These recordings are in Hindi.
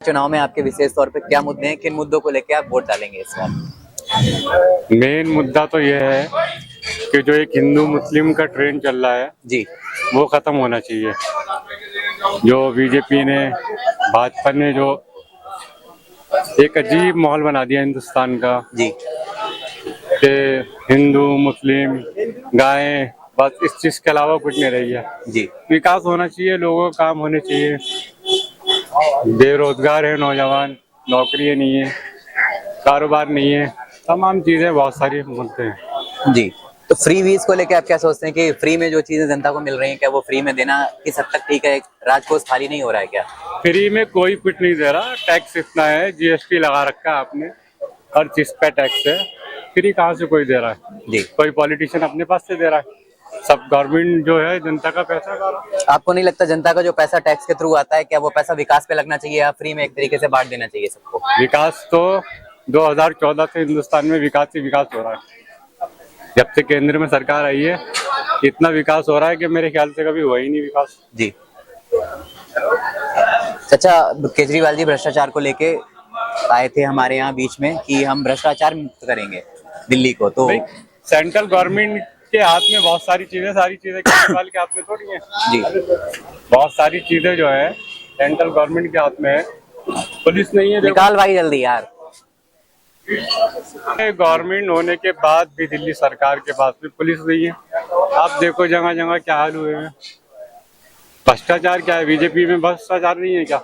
चुनाव में आपके विशेष तौर पे क्या मुद्दे हैं, किन मुद्दों को लेकर आप वोट डालेंगे इस बार? मेन मुद्दा तो यह है कि जो एक हिंदू मुस्लिम का ट्रेंड चल रहा है जी वो खत्म होना चाहिए। जो बीजेपी ने, भाजपा ने जो एक अजीब माहौल बना दिया हिंदुस्तान का जी कि हिंदू मुस्लिम गायें, बस इस चीज के अलावा कुछ नहीं रही है। जी विकास होना चाहिए, लोगों को काम होने चाहिए। बेरोजगार है नौजवान, नौकरी नहीं है, कारोबार नहीं है, तमाम चीजें बहुत सारी मुद्दे हैं। जी। तो फ्री वीज को लेकर आप क्या सोचते हैं कि फ्री में जो चीजें जनता को मिल रही हैं, क्या वो फ्री में देना किस हद तक ठीक है? राजकोष खाली नहीं हो रहा है क्या? फ्री में कोई कुछ नहीं दे रहा, टैक्स इतना है, जीएसटी लगा रखा है आपने, हर चीज पे टैक्स है। फ्री कहाँ से कोई दे रहा है? जी। कोई पॉलिटिशियन अपने पास से दे रहा है? सब गवर्नमेंट जो है जनता का पैसा खा रहा है। आपको नहीं लगता जनता का जो पैसा टैक्स के थ्रू आता है, क्या वो पैसा विकास पे लगना चाहिए या फ्री में एक तरीके से बांट देना चाहिए सबको? विकास तो 2014 से हिंदुस्तान में विकास ही विकास हो रहा है। जब से केंद्र में सरकार आई है इतना विकास हो रहा है कि मेरे ख्याल से कभी हुआ ही नहीं विकास। जी। चाचा, केजरीवाल जी भ्रष्टाचार को लेके आए थे हमारे यहाँ बीच में कि हम भ्रष्टाचार मुक्त करेंगे दिल्ली को, तो सेंट्रल गवर्नमेंट के हाथ में बहुत सारी चीजें केजरीवाल के हाथ में थोड़ी है। जी बहुत सारी चीजें जो है सेंट्रल गवर्नमेंट के हाथ में है, पुलिस नहीं है। निकाल भाई जल्दी यार। गवर्नमेंट होने के बाद भी दिल्ली सरकार के पास भी पुलिस नहीं है। आप देखो जगह जगह क्या हाल हुए हैं। भ्रष्टाचार क्या है? बीजेपी में भ्रष्टाचार नहीं है क्या?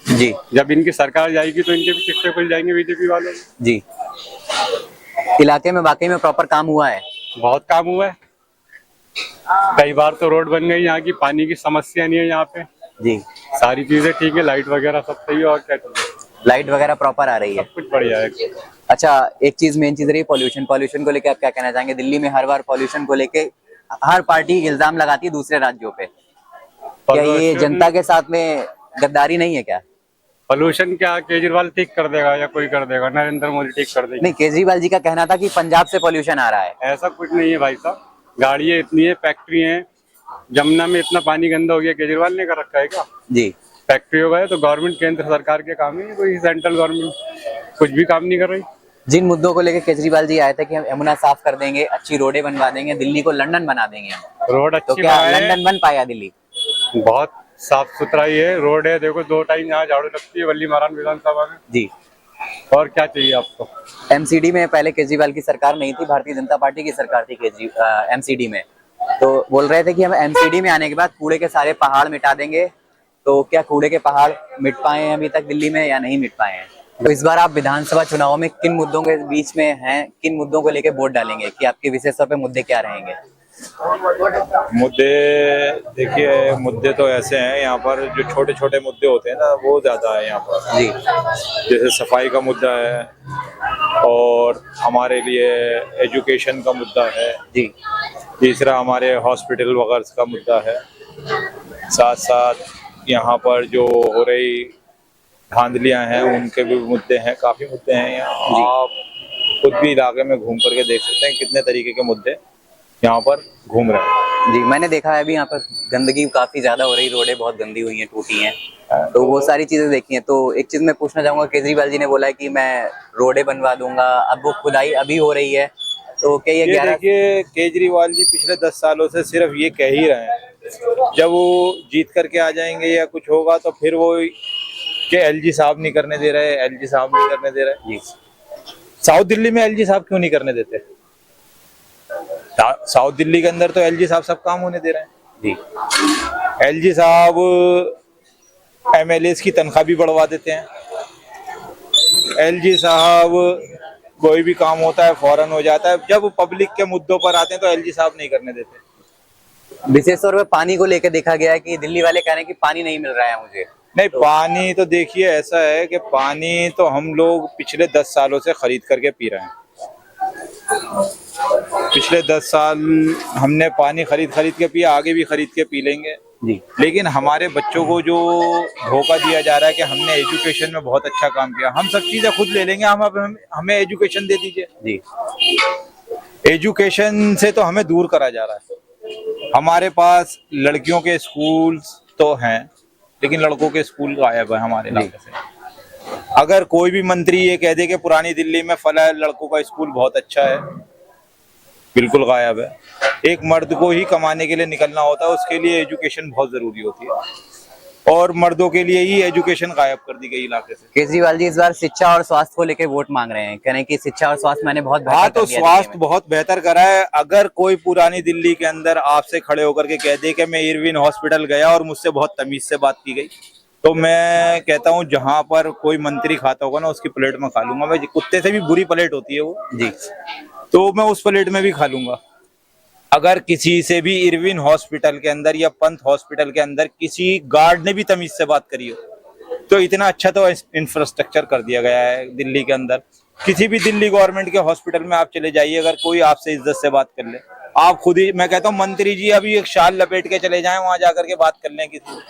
जी जब इनकी सरकार जाएगी तो इनके भी शिक्के खुल जाएंगे बीजेपी वालों के। जी। इलाके में वाकई में प्रॉपर काम हुआ है? बहुत काम हुआ है, कई बार तो रोड बन गई, यहाँ की पानी की समस्या नहीं है यहाँ पे। जी। सारी चीजें ठीक है, लाइट वगैरह सब सही है। और क्या चाहिए? लाइट वगैरह प्रॉपर आ रही है, सब कुछ बढ़िया है। अच्छा एक चीज, मेन चीज रही पॉल्यूशन को लेके आप क्या कहना चाहेंगे? दिल्ली में हर बार पॉल्यूशन को लेके हर पार्टी इल्जाम लगाती है दूसरे राज्यों पे, क्या ये जनता के साथ में गद्दारी नहीं है क्या? पोल्यूशन क्या केजरीवाल ठीक कर देगा या कोई कर देगा? नरेंद्र मोदी ठीक कर देगा? नहीं, केजरीवाल जी का कहना था कि पंजाब से पॉल्यूशन आ रहा है। ऐसा कुछ नहीं है भाई साहब, गाड़ियाँ इतनी है, फैक्ट्री है, जमुना में इतना पानी गंदा हो गया, केजरीवाल ने कर रखा है क्या? जी। फैक्ट्री हो गए तो गवर्नमेंट, केंद्र सरकार के काम है, कोई सेंट्रल गवर्नमेंट कुछ भी काम नहीं कर रही। जिन मुद्दों को लेकर केजरीवाल जी आए थे कि हम यमुना साफ कर देंगे, अच्छी रोडें बनवा देंगे, दिल्ली को लंदन बना देंगे हम, रोड तो अच्छी क्या बनाए, लंदन बन पाया दिल्ली? बहुत साफ सुथराई है, रोड है, देखो 2 टाइम यहाँ झाड़ू लगती है वल्ली महाराज विधानसभा में। जी। और क्या चाहिए आपको? एमसीडी में पहले केजरीवाल की सरकार नहीं थी, भारतीय जनता पार्टी की सरकार थी एमसीडी में, तो बोल रहे थे कि हम एमसीडी में आने के बाद कूड़े के सारे पहाड़ मिटा देंगे, तो क्या कूड़े के पहाड़ मिट पाए हैं अभी तक दिल्ली में या नहीं मिट पाए हैं? तो इस बार आप विधानसभा चुनाव में किन मुद्दों के बीच में हैं, किन मुद्दों को लेकर वोट डालेंगे, कि आपके विशेष तौर पे मुद्दे क्या रहेंगे? मुद्दे देखिए, मुद्दे तो ऐसे हैं यहाँ पर, जो छोटे छोटे मुद्दे होते हैं ना वो ज्यादा है यहाँ पर। जी। जैसे सफाई का मुद्दा है, और हमारे लिए एजुकेशन का मुद्दा है। जी। तीसरा हमारे हॉस्पिटल वगैरह का मुद्दा है। साथ साथ यहाँ पर जो हो रही धांधलियां हैं उनके भी मुद्दे हैं, काफी मुद्दे हैं यहाँ। आप खुद भी इलाके में घूम करके देख सकते हैं कितने तरीके के मुद्दे यहाँ पर घूम रहे हैं। जी, मैंने देखा है अभी यहाँ पर गंदगी काफी ज्यादा हो रही, रोडें बहुत गंदी हुई हैं, टूटी हैं, तो वो सारी चीजें देखी हैं। तो एक चीज मैं पूछना चाहूंगा, केजरीवाल जी ने बोला है कि मैं रोडें बनवा दूंगा, अब वो खुदाई अभी हो रही है, तो क्या ये देखिए, केजरीवाल जी पिछले 10 सालों से सिर्फ ये कह ही रहे हैं। जब वो जीत करके आ जाएंगे या कुछ होगा तो फिर वो कि एलजी साहब नहीं करने दे रहे, एलजी साहब नहीं करने दे रहे। साउथ दिल्ली में एलजी साहब क्यों नहीं करने देते? साउथ दिल्ली के अंदर तो एलजी साहब सब काम होने दे रहे हैं। जी। एलजी साहब एमएलएस की तनख्वाह भी बढ़वा देते हैं। एलजी साहब कोई भी काम होता है फौरन हो जाता है, जब पब्लिक के मुद्दों पर आते हैं तो एलजी साहब नहीं करने देते। विशेष तौर पर पानी को लेकर देखा गया है कि दिल्ली वाले कह रहे हैं कि पानी नहीं मिल रहा है मुझे। नहीं, पानी तो देखिए ऐसा है कि पानी तो हम लोग पिछले 10 सालों से खरीद करके पी रहे हैं। पिछले 10 साल हमने पानी खरीद के पिया, आगे भी खरीद के पी लेंगे। जी। लेकिन हमारे बच्चों को जो धोखा दिया जा रहा है कि हमने एजुकेशन में बहुत अच्छा काम किया, हम सब चीजें खुद ले लेंगे, हमें एजुकेशन दे दीजिए। जी। एजुकेशन से तो हमें दूर करा जा रहा है। हमारे पास लड़कियों के स्कूल तो हैं, लेकिन लड़कों के स्कूल गायब है हमारे इलाके से। अगर कोई भी मंत्री ये कह दे कि पुरानी दिल्ली में फला लड़कों का स्कूल बहुत अच्छा है, बिल्कुल गायब है। एक मर्द को ही कमाने के लिए निकलना होता है, उसके लिए एजुकेशन बहुत जरूरी होती है, और मर्दों के लिए ही एजुकेशन गायब कर दी गई इलाके से। केजरीवाल जी इस बार शिक्षा और स्वास्थ्य को लेकर वोट मांग रहे हैं, कह रहे हैं कि शिक्षा और स्वास्थ्य मैंने बहुत बेहतर हाँ, कर तो दिया स्वास्थ्य दिल्ली में। बहुत बेहतर करा है। अगर कोई पुरानी दिल्ली के अंदर आपसे खड़े होकर के कह दे कि मैं इरविन हॉस्पिटल गया और मुझसे बहुत तमीज से बात की गई, तो मैं कहता हूँ जहां पर कोई मंत्री खाता होगा ना, उसकी प्लेट में खा लूंगा मैं। कुत्ते से भी बुरी प्लेट होती है वो जी, तो मैं उस प्लेट में भी खा लूंगा। अगर किसी से भी इरविन हॉस्पिटल के अंदर या पंत हॉस्पिटल के अंदर किसी गार्ड ने भी तमीज से बात करी हो, तो इतना अच्छा तो इंफ्रास्ट्रक्चर कर दिया गया है दिल्ली के अंदर। किसी भी दिल्ली गवर्नमेंट के हॉस्पिटल में आप चले जाइए, अगर कोई आपसे इज्जत से बात कर ले, आप खुद ही, मैं कहता हूँ मंत्री जी अभी एक शाल लपेट के चले जाएं, वहां जाकर के बात कर लें किसी।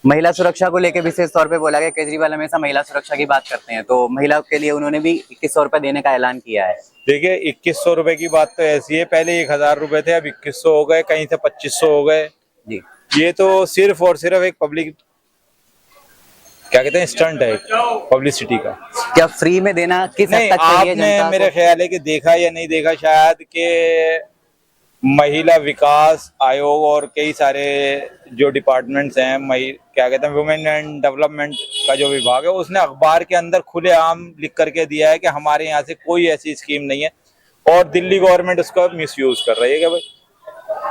महिला सुरक्षा को लेकर विशेष तौर पे बोला गया, केजरीवाल हमेशा महिला सुरक्षा की बात करते हैं, तो महिला के लिए उन्होंने भी 2100 रुपए देने का ऐलान किया है। देखिए 2100 रुपए की बात तो ऐसी है, पहले 1000 रुपए थे, अब 2100 हो गए, कहीं से 2500 हो गए। जी, ये तो सिर्फ और सिर्फ एक पब्लिक, क्या कहते हैं, स्टंट है पब्लिसिटी का। क्या फ्री में देना किस हद नहीं, तक सही है आपने जनता मेरे को? ख्याल है कि देखा या नहीं देखा शायद कि महिला विकास आयोग और कई सारे जो डिपार्टमेंट्स हैं, क्या कहते हैं, वुमेन एंड डेवलपमेंट का जो विभाग है, उसने अखबार के अंदर खुलेआम लिख करके दिया है कि हमारे यहाँ से कोई ऐसी स्कीम नहीं है, और दिल्ली गवर्नमेंट उसका मिसयूज कर रही है। कि भाई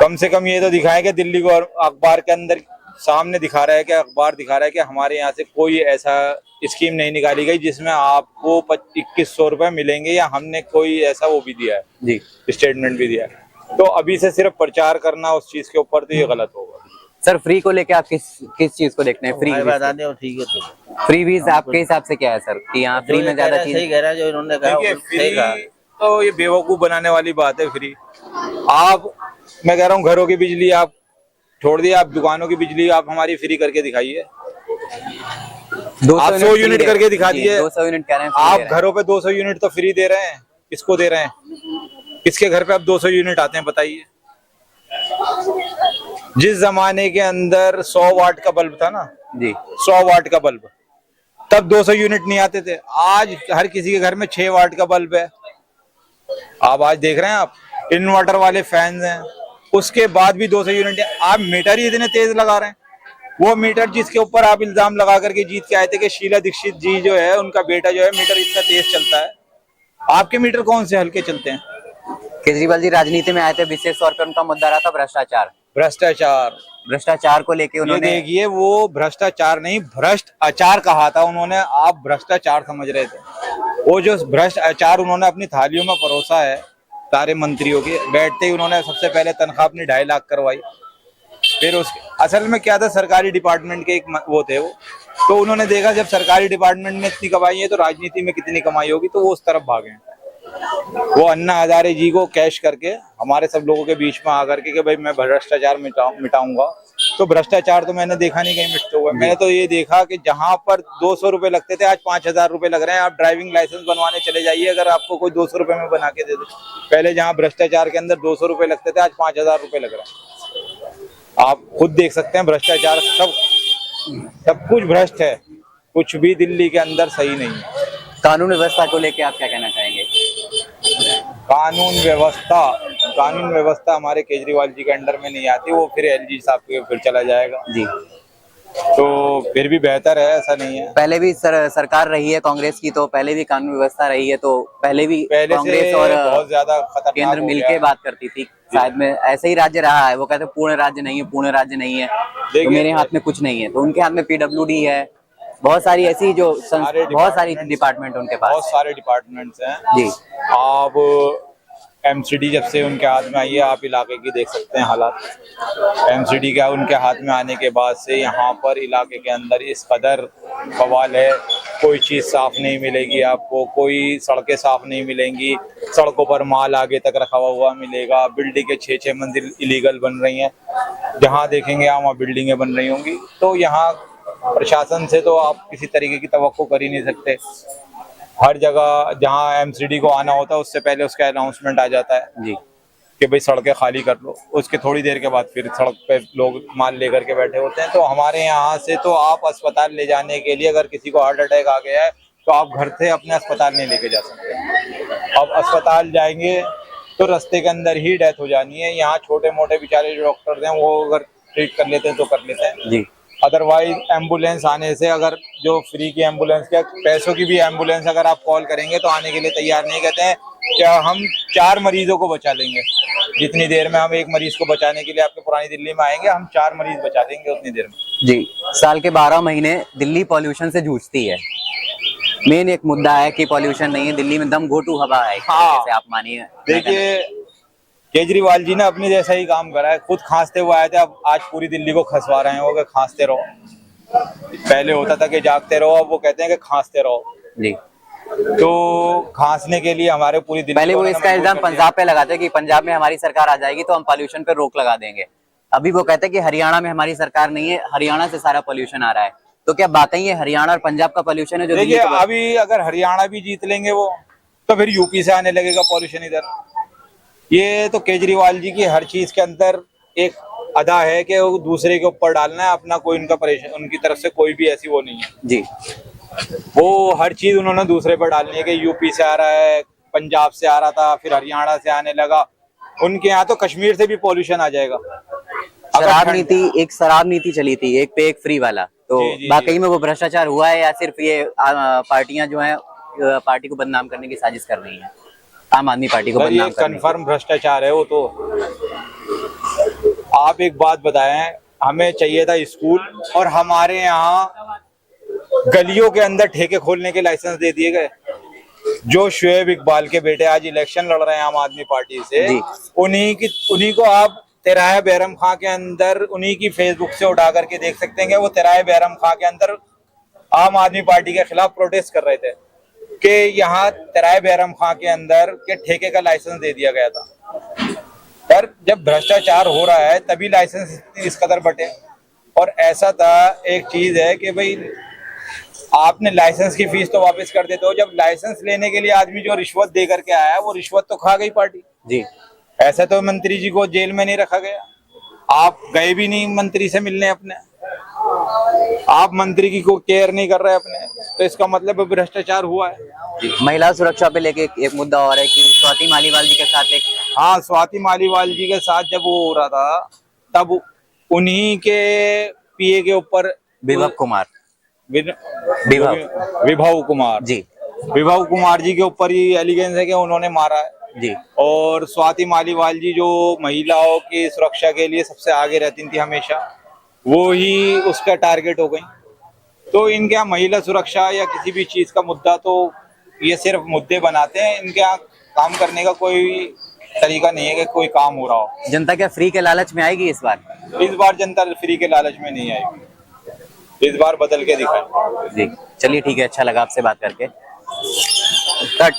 कम से कम ये तो दिखाएं कि दिल्ली अखबार के अंदर सामने दिखा रहा है कि अखबार दिखा रहा है कि हमारे यहाँ से कोई ऐसा स्कीम नहीं निकाली गई जिसमें आपको 2100 रुपए मिलेंगे, या हमने कोई ऐसा वो भी दिया है, जी, स्टेटमेंट भी दिया है। तो अभी से सिर्फ प्रचार करना उस चीज के ऊपर, तो ये गलत होगा। सर फ्री को लेकर आप किस चीज को देखते हैं? फ्री ठीक है तो फ्री वीज आपके हिसाब से क्या है सर, कि यहाँ फ्री में ज्यादा सही चीज? कह रहा है जो इन्होंने कहा, देखिए वो सही कहा। फ्री तो ये बेवकूफ बनाने वाली बात है। फ्री आप, मैं कह रहा हूँ घरों की बिजली आप छोड़ दिए, आप दुकानों की बिजली आप हमारी फ्री करके दिखाइए। 200 आप 100 यूनिट करके दिखा जी, दिए। 200 यूनिट कह रहे हैं, आप घरों पे 200 यूनिट तो फ्री दे रहे हैं, किसको दे रहे हैं? किसके घर पे अब 200 यूनिट आते हैं बताइए? जिस जमाने के अंदर 100 वाट का बल्ब था ना जी, 100 वाट का बल्ब, तब 200 यूनिट नहीं आते थे। आज हर किसी के घर में 6 वाट का बल्ब है। आप आज देख रहे हैं, आप इन्वर्टर वाले फैंस हैं, उसके बाद भी 200 यूनिट। आप मीटर ही इतने तेज लगा रहे हैं। वो मीटर जिसके ऊपर आप इल्जाम लगा करके जीत के आए थे कि शीला दीक्षित जी जो है, उनका बेटा जो है, मीटर इतना तेज चलता है, आपके मीटर कौन से हल्के चलते हैं? केजरीवाल जी राजनीति में आए थे, विशेष तौर पर उनका मुद्दा रहा था भ्रष्टाचार। भ्रष्टाचार को लेके ये उन्होंने, देखिए, वो भ्रष्टाचार नहीं, भ्रष्ट आचार कहा था उन्होंने, आप भ्रष्टाचार समझ रहे थे। वो जो भ्रष्ट आचार उन्होंने अपनी थालियों में परोसा है सारे मंत्रियों की, बैठते ही उन्होंने सबसे पहले तनख्वाह अपनी 2.5 लाख करवाई। फिर उसके असल में क्या था, सरकारी डिपार्टमेंट के एक वो थे वो, तो उन्होंने देखा जब सरकारी डिपार्टमेंट में इतनी कमाई है तो राजनीति में कितनी कमाई होगी, तो वो उस तरफ भागे। वो अन्ना हजारे जी को कैश करके हमारे सब लोगों के बीच में आकर के कि भाई मैं भ्रष्टाचार मिटाऊंगा, तो भ्रष्टाचार तो मैंने देखा नहीं कहीं मिटते हुए। मैंने तो ये देखा कि जहां पर 200 रुपए लगते थे, आज 5000 रुपए लग रहे हैं। आप ड्राइविंग लाइसेंस बनवाने चले जाइए, अगर आपको कोई 200 रुपए में बना के दे दे। पहले जहां भ्रष्टाचार के अंदर 200 रुपए लगते थे, आज 5000 रुपए लग रहे हैं। आप खुद देख सकते हैं, भ्रष्टाचार सब कुछ भ्रष्ट है, कुछ भी दिल्ली के अंदर सही नहीं है। कानून व्यवस्था को लेके आप क्या कहना चाहेंगे? कानून व्यवस्था हमारे केजरीवाल जी के अंडर में नहीं आती, वो फिर एलजी साहब के फिर चला जाएगा जी, तो फिर भी बेहतर है, ऐसा नहीं है। पहले भी सरकार रही है कांग्रेस की, तो पहले भी कानून व्यवस्था रही है, तो पहले भी पहले कांग्रेस से और बहुत ज्यादा खतरनाक केंद्र हो मिलके गया। बात करती थी। शायद में ऐसे ही राज्य रहा है, वो कहते हैं पूर्ण राज्य नहीं है, पूर्ण राज्य नहीं है, तो देखिए, मेरे हाथ में कुछ नहीं है, तो उनके हाथ में पीडब्ल्यूडी है, बहुत सारी ऐसी जो बहुत सारी डिपार्टमेंट उनके पास बहुत है। सारे डिपार्टमेंट्स हैं जी, आप एमसीडी जब से उनके हाथ में आई है, आप इलाके की देख सकते हैं हालात। एमसीडी का उनके हाथ में आने के बाद से यहाँ पर इलाके के अंदर इस कदर बवाल है, कोई चीज़ साफ नहीं मिलेगी आपको, कोई सड़कें साफ नहीं मिलेंगी, सड़कों पर माल आगे तक रखा हुआ मिलेगा, बिल्डिंगें 6-6 मंजिल इलीगल बन रही हैं, जहाँ देखेंगे वहाँ बिल्डिंगें बन रही होंगी। तो यहाँ प्रशासन से तो आप किसी तरीके की तवक्को कर ही नहीं सकते। हर जगह जहाँ एमसीडी को आना होता है, उससे पहले उसका अनाउंसमेंट आ जाता है। जी, कि भाई सड़कें खाली कर लो, उसके थोड़ी देर के बाद फिर सड़क पे लोग माल लेकर के बैठे होते हैं। तो हमारे यहाँ से तो आप अस्पताल ले जाने के लिए अगर किसी को हार्ट अटैक आ गया है तो आप घर से अपने अस्पताल नहीं लेके जा सकते। अब अस्पताल जाएंगे तो रास्ते के अंदर ही डेथ हो जानी है। यहाँ छोटे मोटे बेचारे जो डॉक्टर हैं वो अगर ट्रीट कर लेते हैं तो कर लेते हैं। जी अदरवाइज एम्बुलेंस आने से, अगर जो फ्री की एम्बुलेंस, क्या पैसों की भी एम्बुलेंस अगर आप कॉल करेंगे तो आने के लिए तैयार नहीं। कहते हैं क्या हम 4 मरीजों को बचा लेंगे, जितनी देर में हम एक मरीज को बचाने के लिए आपके पुरानी दिल्ली में आएंगे हम 4 मरीज बचा देंगे उतनी देर में। जी, साल के 12 महीने दिल्ली पॉल्यूशन से जूझती है। मेन एक मुद्दा है कि पॉल्यूशन नहीं है दिल्ली में, दम घोटू हवा है, हाँ। जैसे आप मानिए। देखिए केजरीवाल जी ने अपने जैसा ही काम करा है, खुद खांसते हुए आए थे, अब आज पूरी दिल्ली को खसवा रहे हैं वो कि खांसते रहो। पहले होता था कि जागते रहो, अब वो कहते हैं कि खांसते रहो। जी, तो खांसने के लिए हमारे पूरी दिल्ली पहले वो वालों ने इसका मजबूर इल्जाम कर दिया। पंजाब पे लगाते हैं कि पंजाब में हमारी सरकार आ जाएगी तो हम पॉल्यूशन पे रोक लगा देंगे। अभी वो कहते हैं कि हरियाणा में हमारी सरकार नहीं है, हरियाणा से सारा पॉल्यूशन आ रहा है। तो क्या वाकई ये हरियाणा और पंजाब का पॉल्यूशन है जो देखिए दिल्ली को- अभी अगर हरियाणा भी जीत लेंगे वो, तो फिर यूपी से आने लगेगा पॉल्यूशन इधर। ये तो केजरीवाल जी की हर चीज के अंदर एक अदा है कि वो दूसरे के ऊपर डालना है अपना, कोई उनका परेशान, उनकी तरफ से कोई भी ऐसी वो नहीं है। जी, वो हर चीज उन्होंने दूसरे पर डालनी है कि यूपी से आ रहा है, पंजाब से आ रहा था, फिर हरियाणा से आने लगा। उनके यहाँ तो कश्मीर से भी पॉल्यूशन आ जाएगा। अगर शराब ठंड- नीति, एक शराब नीति चली थी, एक पे एक फ्री वाला। तो जी, जी, वाकई जी। में वो भ्रष्टाचार हुआ है या सिर्फ ये पार्टियां जो हैं पार्टी को बदनाम करने की साजिश कर रही हैं, आम आदमी पार्टी को सर ये बदनाम करने की? कंफर्म भ्रष्टाचार है वो तो। आप एक बात बताएं, हमें चाहिए था स्कूल और हमारे यहाँ गलियों के अंदर ठेके खोलने के लाइसेंस दे दिए गए। जो शुएब इकबाल के बेटे आज इलेक्शन लड़ रहे हैं आम आदमी पार्टी से, जी। उन्हीं को आप तेराह बैरम खां के अंदर उन्हीं की फेसबुक से उठा करके देख सकते हैं कि वो तेराह बैरम खां के अंदर आम आदमी पार्टी के खिलाफ प्रोटेस्ट कर रहे थे कि यहाँ तेराह बैरम खां के अंदर के ठेके का लाइसेंस दे दिया गया था। पर जब भ्रष्टाचार हो रहा है तभी लाइसेंस इस कदर बटे। और ऐसा था, एक चीज है कि भाई आपने लाइसेंस की फीस तो वापस कर देते हो, जब लाइसेंस लेने के लिए आदमी जो रिश्वत दे करके आया वो रिश्वत तो खा गई पार्टी। जी, ऐसा तो मंत्री जी को जेल में नहीं रखा गया, आप गए भी नहीं मंत्री से मिलने अपने, आप मंत्री की को केयर नहीं कर रहे अपने, तो इसका मतलब भ्रष्टाचार हुआ है। जी। महिला सुरक्षा पे लेके एक मुद्दा और है कि स्वाति मालीवाल जी के साथ एक हाँ, स्वाति मालीवाल जी के साथ जब वो हो रहा था तब उन्हीं के पीए के ऊपर विभव कुमार विभव कुमार जी, विभव कुमार जी के ऊपर ही एलिगेंस है कि उन्होंने मारा है। जी, और स्वाति मालीवाल जी जो महिलाओं की सुरक्षा के लिए सबसे आगे रहती थी हमेशा, वो ही उसका टारगेट हो गई। तो इनके यहाँ महिला सुरक्षा या किसी भी चीज का मुद्दा, तो ये सिर्फ मुद्दे बनाते हैं, इनके यहाँ काम करने का कोई तरीका नहीं है कि कोई काम हो रहा हो। जनता क्या फ्री के लालच में आएगी इस बार? इस बार जनता फ्री के लालच में नहीं आएगी, इस बार बदल के दिखाए। जी, चलिए ठीक है, अच्छा लगा आपसे बात करके। कट।